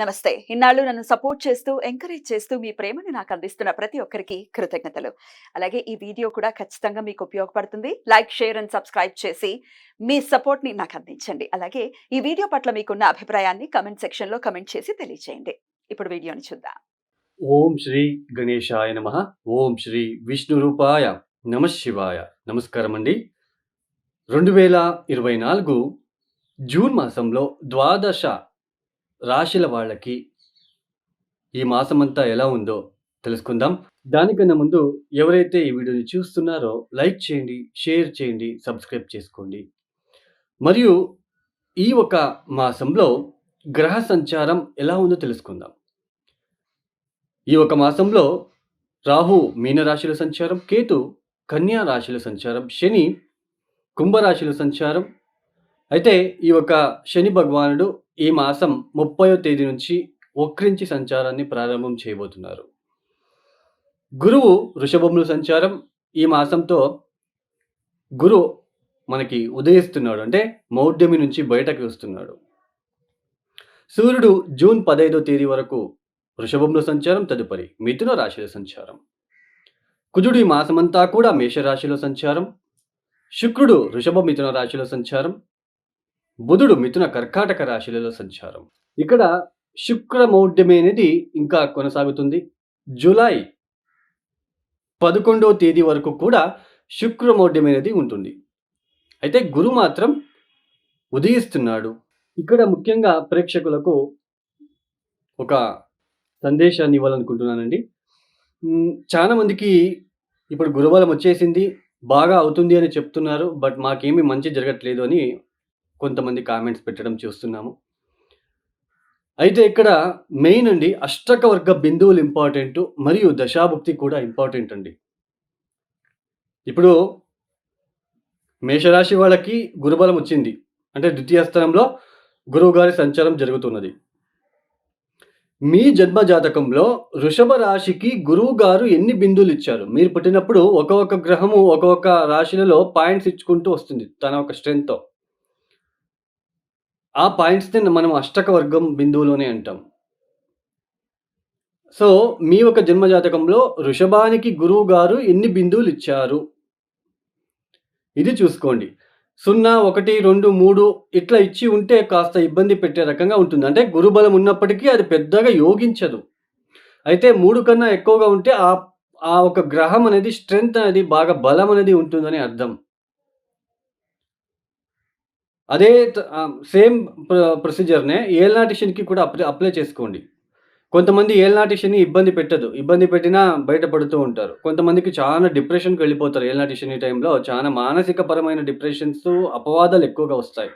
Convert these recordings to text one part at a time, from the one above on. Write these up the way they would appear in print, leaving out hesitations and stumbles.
నమస్తే. ఇన్నాళ్ళు నన్ను సపోర్ట్ చేస్తూ, ఎంకరేజ్ చేస్తూ మీ ప్రేమని నాకు అందిస్తున్న ప్రతి ఒక్కరికి కృతజ్ఞతలు. అలాగే ఈ వీడియో కూడా ఖచ్చితంగా మీకు ఉపయోగపడుతుంది. లైక్, షేర్ అండ్ సబ్స్క్రైబ్ చేసి మీ సపోర్ట్‌ని నాకు అందించండి. అలాగే ఈ వీడియో పట్ల మీకున్న అభిప్రాయాన్ని కామెంట్ సెక్షన్‌లో కామెంట్ చేసి తెలియజేయండి. ఇప్పుడు వీడియోని చూద్దాం. ఓం శ్రీ గణేశాయ నమః. ఓం శ్రీ విష్ణురూపాయ నమః శివాయ. నమస్కారం అండి. 2024 జూన్ మాసంలో ద్వాదశ రాశుల వాళ్ళకి ఈ మాసమంతా ఎలా ఉందో తెలుసుకుందాం. దానికన్నా ముందు ఎవరైతే ఈ వీడియోని చూస్తున్నారో లైక్ చేయండి, షేర్ చేయండి, సబ్స్క్రైబ్ చేసుకోండి. మరియు ఈ ఒక మాసంలో గ్రహ సంచారం ఎలా ఉందో తెలుసుకుందాం. ఈ ఒక మాసంలో రాహు మీనరాశిలో సంచారం, కేతు కన్యా రాశిలో సంచారం, శని కుంభరాశిలో సంచారం. అయితే ఈ ఒక శని భగవానుడు ఈ మాసం 30వ తేదీ నుంచి వక్రించి సంచారాన్ని ప్రారంభం చేయబోతున్నారు. గురువు వృషభంలో సంచారం. ఈ మాసంతో గురు మనకి ఉదయిస్తున్నాడు, అంటే మౌఢ్యమి నుంచి బయటకు వస్తున్నాడు. సూర్యుడు జూన్ 15వ తేదీ వరకు వృషభంలో సంచారం, తదుపరి మిథున రాశిలో సంచారం. కుజుడు ఈ మాసమంతా కూడా మేషరాశిలో సంచారం. శుక్రుడు వృషభ మిథున రాశిలో సంచారం. బుధుడు మిథున కర్కాటక రాశిలలో సంచారం. ఇక్కడ శుక్ర మౌఢ్యమి అనేది ఇంకా కొనసాగుతుంది. జూలై 11వ తేదీ వరకు కూడా శుక్ర మౌఢ్యం అనేది ఉంటుంది. అయితే గురు మాత్రం ఉదయిస్తున్నాడు. ఇక్కడ ముఖ్యంగా ప్రేక్షకులకు ఒక సందేశాన్ని ఇవ్వాలనుకుంటున్నానండి. చాలా మందికి ఇప్పుడు గురుబలం వచ్చేసింది, బాగా అవుతుంది అని చెప్తున్నారు. బట్ మాకేమీ మంచి జరగట్లేదు అని కొంతమంది కామెంట్స్ పెట్టడం చూస్తున్నాము. అయితే ఇక్కడ మెయిన్ అండి, అష్టక వర్గ బిందువులు ఇంపార్టెంట్, మరియు దశాభుక్తి కూడా ఇంపార్టెంట్ అండి. ఇప్పుడు మేషరాశి వాళ్ళకి గురుబలం వచ్చింది, అంటే ద్వితీయ స్థానంలో గురువు గారి సంచారం జరుగుతున్నది. మీ జన్మ జాతకంలో వృషభ రాశికి గురువు గారు ఎన్ని బిందువులు ఇచ్చారు? మీరు పుట్టినప్పుడు ఒక్కొక్క గ్రహము ఒక్కొక్క రాశులలో పాయింట్స్ ఇచ్చుకుంటూ వస్తుంది తన ఒక స్ట్రెంగ్త్‌తో. ఆ పాయింట్స్‌ని మనం అష్టక వర్గం బిందువులు అంటాం. సో, మీ యొక్క జన్మ జాతకంలో వృషభానికి గురువు గారు ఎన్ని బిందువులు ఇచ్చారు? ఇది చూసుకోండి. 0, 1, 2, 3 ఇట్లా ఇచ్చి ఉంటే కాస్త ఇబ్బంది పెట్టే రకంగా ఉంటుంది. అంటే గురుబలం ఉన్నప్పటికీ అది పెద్దగా యోగించదు. అయితే 3 కన్నా ఎక్కువగా ఉంటే ఆ ఒక గ్రహం అనేది స్ట్రెంగ్త్ అనేది బాగా బలం అనేది ఉంటుందని అర్థం. అదే సేమ్ ప్రొసీజర్‌నే ఏలినాటి శనికి కూడా అప్లై చేసుకోండి. కొంతమంది ఏలినాటి శని ఇబ్బంది పెట్టదు. ఇబ్బంది పెట్టినా బయటపడుతూ ఉంటారు. కొంతమందికి చాలా డిప్రెషన్‌కి వెళ్ళిపోతారు. ఏలినాటి శని టైంలో చాలా మానసిక పరమైన డిప్రెషన్స్, అపవాదాలు ఎక్కువగా వస్తాయి.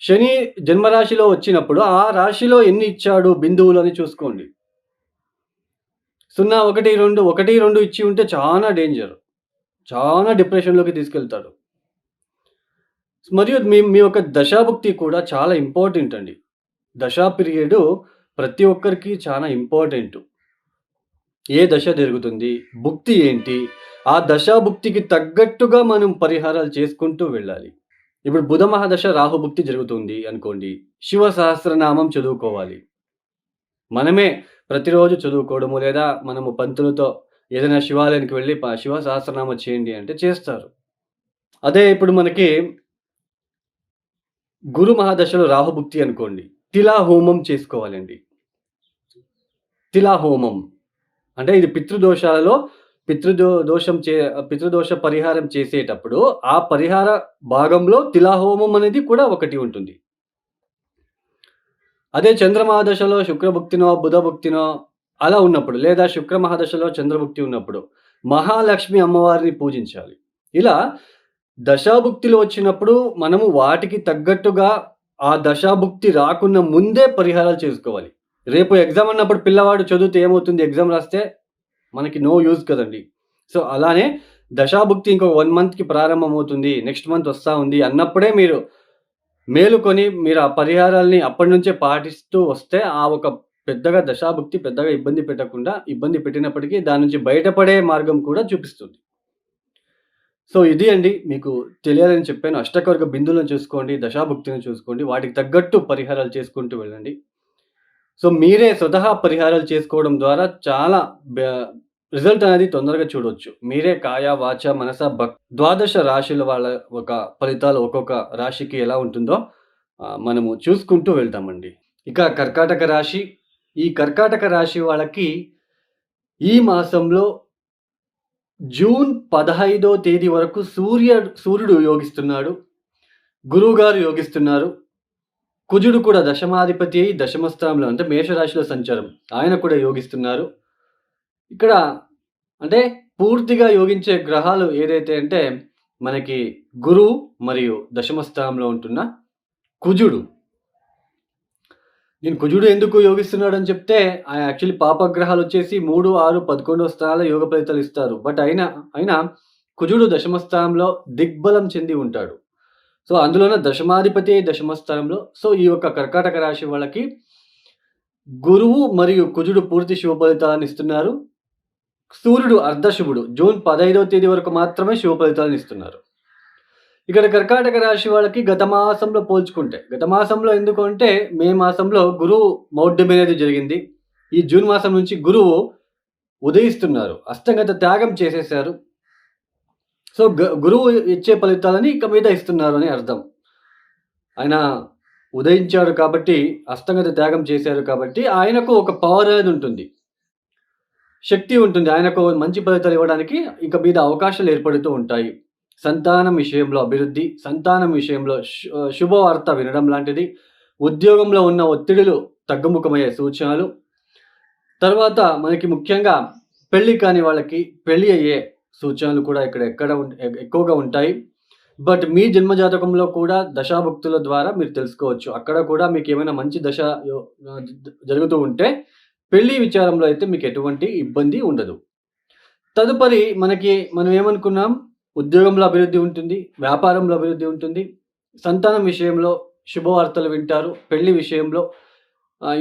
శని జన్మరాశిలో వచ్చినప్పుడు ఆ రాశిలో ఎన్ని ఇచ్చాడు బిందువులు అని చూసుకోండి. 0, 1, 2, 1, 2 ఇచ్చి ఉంటే చాలా డేంజర్. చాలా డిప్రెషన్‌లోకి తీసుకెళ్తాడు. మరియు మీ యొక్క దశాభుక్తి కూడా చాలా ఇంపార్టెంట్ అండి. దశా పీరియడు ప్రతి ఒక్కరికి చాలా ఇంపార్టెంటు. ఏ దశ జరుగుతుంది? భుక్తి ఏంటి? ఆ దశాభుక్తికి తగ్గట్టుగా మనం పరిహారాలు చేసుకుంటూ వెళ్ళాలి. ఇప్పుడు బుధ మహాదశ రాహుభుక్తి జరుగుతుంది అనుకోండి. శివ సహస్రనామం చదువుకోవాలి. మనమే ప్రతిరోజు చదువుకోవడము, లేదా మనము పంతులతో ఏదైనా శివాలయానికి వెళ్ళి శివ సహస్రనామం చేయండి అంటే చేస్తారు. అదే ఇప్పుడు మనకి గురు మహాదశలో రాహుభుక్తి అనుకోండి. తిలా హోమం చేసుకోవాలండి. తిలా హోమం అంటే ఇది పితృదోషాలలో పితృదోష పరిహారం చేసేటప్పుడు ఆ పరిహార భాగంలో తిలా హోమం అనేది కూడా ఒకటి ఉంటుంది. అదే చంద్రమహాదశలో శుక్రభుక్తినో, బుధభుక్తినో అలా ఉన్నప్పుడు, లేదా శుక్ర మహాదశలో చంద్రభుక్తి ఉన్నప్పుడు మహాలక్ష్మి అమ్మవారిని పూజించాలి. ఇలా దశాభుక్తిలో వచ్చినప్పుడు మనము వాటికి తగ్గట్టుగా ఆ దశాభుక్తి రాకున్న ముందే పరిహారాలు చేసుకోవాలి. రేపు ఎగ్జామ్ అన్నప్పుడు పిల్లవాడు చదివితే ఏమవుతుంది? ఎగ్జామ్ రాస్తే మనకి నో యూజ్ కదండీ. సో, అలానే దశాభుక్తి ఇంకొక 1 మంత్‌కి ప్రారంభమవుతుంది, నెక్స్ట్ మంత్ వస్తా ఉంది అన్నప్పుడే మీరు మేలుకొని మీరు ఆ పరిహారాల్ని అప్పటి నుంచే పాటిస్తూ వస్తే ఆ ఒక పెద్దగా దశాభుక్తి పెద్దగా ఇబ్బంది పెట్టినప్పటికీ దాని నుంచి బయటపడే మార్గం కూడా చూపిస్తుంది. సో, ఇది అండి మీకు తెలియాలని చెప్పాను. అష్టకవర్గ బిందువులను చూసుకోండి, దశాభుక్తిని చూసుకోండి. వాటికి తగ్గట్టు పరిహారాలు చేసుకుంటూ వెళ్ళండి. సో, మీరే స్వతహా పరిహారాలు చేసుకోవడం ద్వారా చాలా రిజల్ట్ అనేది తొందరగా చూడొచ్చు. మీరే కాయ, వాచ, మనస, ద్వాదశ రాశుల వాళ్ళ ఒక ఫలితాలు ఒక్కొక్క రాశికి ఎలా ఉంటుందో మనము చూసుకుంటూ వెళ్తామండి. ఇక కర్కాటక రాశి. ఈ కర్కాటక రాశి వాళ్ళకి ఈ మాసంలో జూన్ 15వ తేదీ వరకు సూర్యుడు యోగిస్తున్నాడు. గురువుగారు యోగిస్తున్నారు. కుజుడు కూడా దశమాధిపతి అయి దశమ స్థానంలో అంటే మేషరాశిలో సంచారం. ఆయన కూడా యోగిస్తున్నారు. ఇక్కడ అంటే పూర్తిగా యోగించే గ్రహాలు ఏదైతే అంటే మనకి గురువు మరియు దశమ స్థానంలో ఉంటున్న కుజుడు. నేను కుజుడు ఎందుకు యోగిస్తున్నాడని చెప్తే యాక్చువల్లీ పాపగ్రహాలు వచ్చేసి 3, 6, 11వ స్థానాల్లో యోగ ఫలితాలు ఇస్తారు. బట్ అయినా కుజుడు దశమ స్థానంలో దిగ్బలం చెంది ఉంటాడు. సో, అందులోనే దశమాధిపతి దశమ స్థానంలో. సో, ఈ యొక్క కర్కాటక రాశి వాళ్ళకి గురువు మరియు కుజుడు పూర్తి శుభ ఫలితాలను ఇస్తున్నారు. సూర్యుడు అర్ధశుభుడు. జూన్ 15వ తేదీ వరకు మాత్రమే శుభ ఫలితాలను ఇస్తున్నారు. ఇక్కడ కర్కాటక రాశి వాళ్ళకి గత మాసంలో పోల్చుకుంటే, గత మాసంలో ఎందుకు అంటే మే మాసంలో గురువు మౌఢ్యం అనేది జరిగింది. ఈ జూన్ మాసం నుంచి గురువు ఉదయిస్తున్నారు. అష్టగత త్యాగం చేసేశారు. సో, గురువు ఇచ్చే ఫలితాలని ఇక మీద ఇస్తున్నారు అని అర్థం. ఆయన ఉదయించాడు కాబట్టి, అష్టగత త్యాగం చేశారు కాబట్టి ఆయనకు ఒక పవర్ అనేది ఉంటుంది. శక్తి ఉంటుంది. ఆయనకు మంచి ఫలితాలు ఇవ్వడానికి ఇక మీద అవకాశాలు ఏర్పడుతూ ఉంటాయి. సంతానం విషయంలో అభివృద్ధి, సంతానం విషయంలో శుభవార్త వినడం లాంటిది, ఉద్యోగంలో ఉన్న ఒత్తిడులు తగ్గుముఖమయ్యే సూచనలు. తర్వాత మనకి ముఖ్యంగా పెళ్లి కాని వాళ్ళకి పెళ్లి అయ్యే సూచనలు కూడా ఇక్కడ ఎక్కువగా ఉంటాయి. బట్ మీ జన్మజాతకంలో కూడా దశాభుక్తుల ద్వారా మీరు తెలుసుకోవచ్చు. అక్కడ కూడా మీకు ఏమైనా మంచి దశ జరుగుతూ ఉంటే పెళ్లి విచారంలో అయితే మీకు ఎటువంటి ఇబ్బంది ఉండదు. తదుపరి మనం ఏమనుకున్నాం, ఉద్యోగంలో అభివృద్ధి ఉంటుంది, వ్యాపారంలో అభివృద్ధి ఉంటుంది, సంతానం విషయంలో శుభవార్తలు వింటారు, పెళ్లి విషయంలో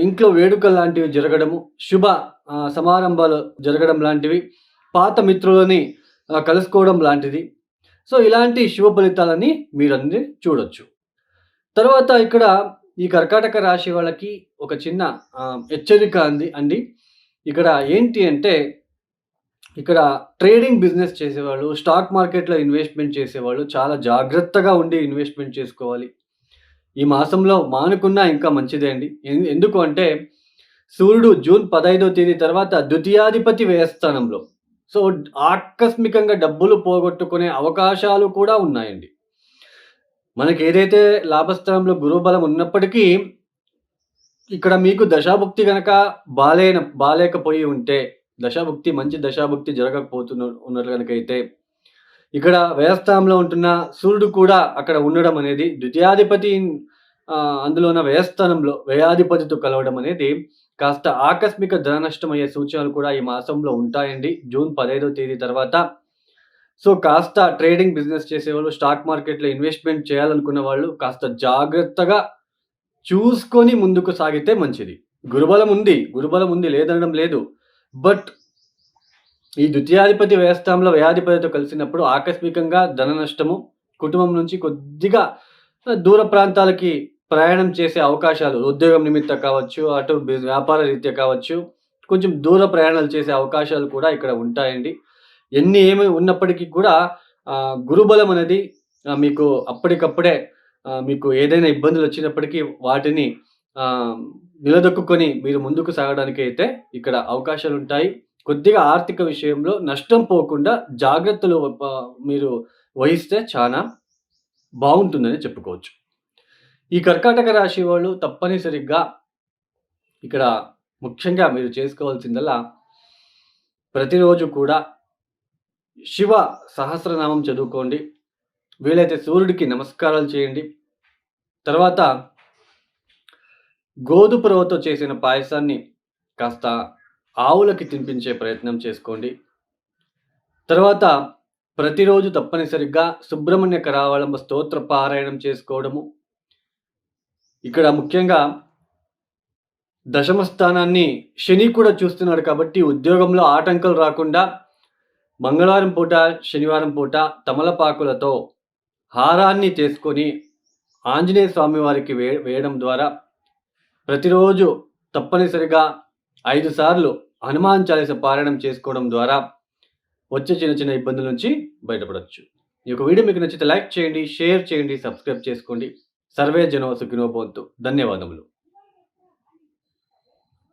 ఇంట్లో వేడుకలు లాంటివి జరగడము, శుభ సమారంభాలు జరగడం లాంటివి, పాత మిత్రులని కలుసుకోవడం లాంటిది. సో, ఇలాంటి శుభ ఫలితాలని మీరన్నీ చూడొచ్చు. తర్వాత ఇక్కడ ఈ కర్కాటక రాశి వాళ్ళకి ఒక చిన్న హెచ్చరిక అండి. ఇక్కడ ఏంటి అంటే, ఇక్కడ ట్రేడింగ్ బిజినెస్ చేసేవాళ్ళు, స్టాక్ మార్కెట్‌లో ఇన్వెస్ట్‌మెంట్ చేసేవాళ్ళు చాలా జాగ్రత్తగా ఉండి ఇన్వెస్ట్‌మెంట్ చేసుకోవాలి. ఈ మాసంలో మానుకున్నా ఇంకా మంచిదే అండి. ఎందుకు అంటే సూర్యుడు జూన్ 15వ తేదీ తర్వాత ద్వితీయాధిపతి వ్యయస్థానంలో. సో, ఆకస్మికంగా డబ్బులు పోగొట్టుకునే అవకాశాలు కూడా ఉన్నాయండి. మనకేదైతే లాభస్థానంలో గురుబలం ఉన్నప్పటికీ, ఇక్కడ మీకు దశాభుక్తి గనక బాలేకపోయి ఉంటే, మంచి దశాభుక్తి ఉన్నట్లు గనకైతే, ఇక్కడ వ్యయస్థానంలో ఉంటున్న సూర్యుడు కూడా అక్కడ ఉండడం అనేది ద్వితీయాధిపతి అందులోన వ్యయస్థానంలో వ్యయాధిపతితో కలవడం అనేది కాస్త ఆకస్మిక ధన నష్టమయ్యే సూచనలు కూడా ఈ మాసంలో ఉంటాయండి. జూన్ 15వ తేదీ తర్వాత. సో, కాస్త ట్రేడింగ్ బిజినెస్ చేసేవాళ్ళు, స్టాక్ మార్కెట్‌లో ఇన్వెస్ట్‌మెంట్ చేయాలనుకున్న వాళ్ళు కాస్త జాగ్రత్తగా చూసుకొని ముందుకు సాగితే మంచిది. గురుబలం ఉంది లేదనడం లేదు. బట్ ఈ ద్వితీయాధిపతి వ్యయస్థానంలో వ్యయాధిపతితో కలిసినప్పుడు ఆకస్మికంగా ధన నష్టము, కుటుంబం నుంచి కొద్దిగా దూర ప్రాంతాలకి ప్రయాణం చేసే అవకాశాలు, ఉద్యోగం నిమిత్తం కావచ్చు, అటు వ్యాపార రీత్యా కావచ్చు, కొంచెం దూర ప్రయాణాలు చేసే అవకాశాలు కూడా ఇక్కడ ఉంటాయండి. ఏమి ఉన్నప్పటికీ కూడా గురుబలం అనేది మీకు అప్పటికప్పుడే మీకు ఏదైనా ఇబ్బందులు వచ్చినప్పటికీ వాటిని నిలదొక్కుకొని మీరు ముందుకు సాగడానికైతే ఇక్కడ అవకాశాలుంటాయి. కొద్దిగా ఆర్థిక విషయంలో నష్టం పోకుండా జాగ్రత్తలు మీరు వహిస్తే చాలా బావుంటుందని చెప్పుకోవచ్చు. ఈ కర్కాటక రాశి వాళ్ళు తప్పనిసరిగా ఇక్కడ ముఖ్యంగా మీరు చేసుకోవాల్సిందల్లా ప్రతిరోజు కూడా శివ సహస్రనామం చదువుకోండి. వీలైతే సూర్యుడికి నమస్కారాలు చేయండి. తర్వాత గోధుమ రవ్వతో చేసిన పాయసాన్ని కాస్త ఆవులకి తినిపించే ప్రయత్నం చేసుకోండి. తర్వాత ప్రతిరోజు తప్పనిసరిగా సుబ్రహ్మణ్య కరావళంబ స్తోత్ర పారాయణం చేసుకోవడము. ఇక్కడ ముఖ్యంగా దశమ స్థానాన్ని శని కూడా చూస్తున్నాడు కాబట్టి ఉద్యోగంలో ఆటంకాలు రాకుండా మంగళవారం పూట, శనివారం పూట తమలపాకులతో హారాన్ని చేసుకొని ఆంజనేయ స్వామి వారికి వేయడం ద్వారా ప్రతిరోజు తప్పనిసరిగా 5 సార్లు హనుమాన్ చాలీస పారాయణం చేసుకోవడం ద్వారా వచ్చే చిన్న చిన్న ఇబ్బందుల నుంచి బయటపడొచ్చు. ఈ యొక్క వీడియో మీకు నచ్చితే లైక్ చేయండి, షేర్ చేయండి, సబ్స్క్రైబ్ చేసుకోండి. సర్వే జనో సుఖినో భవంతు. ధన్యవాదములు.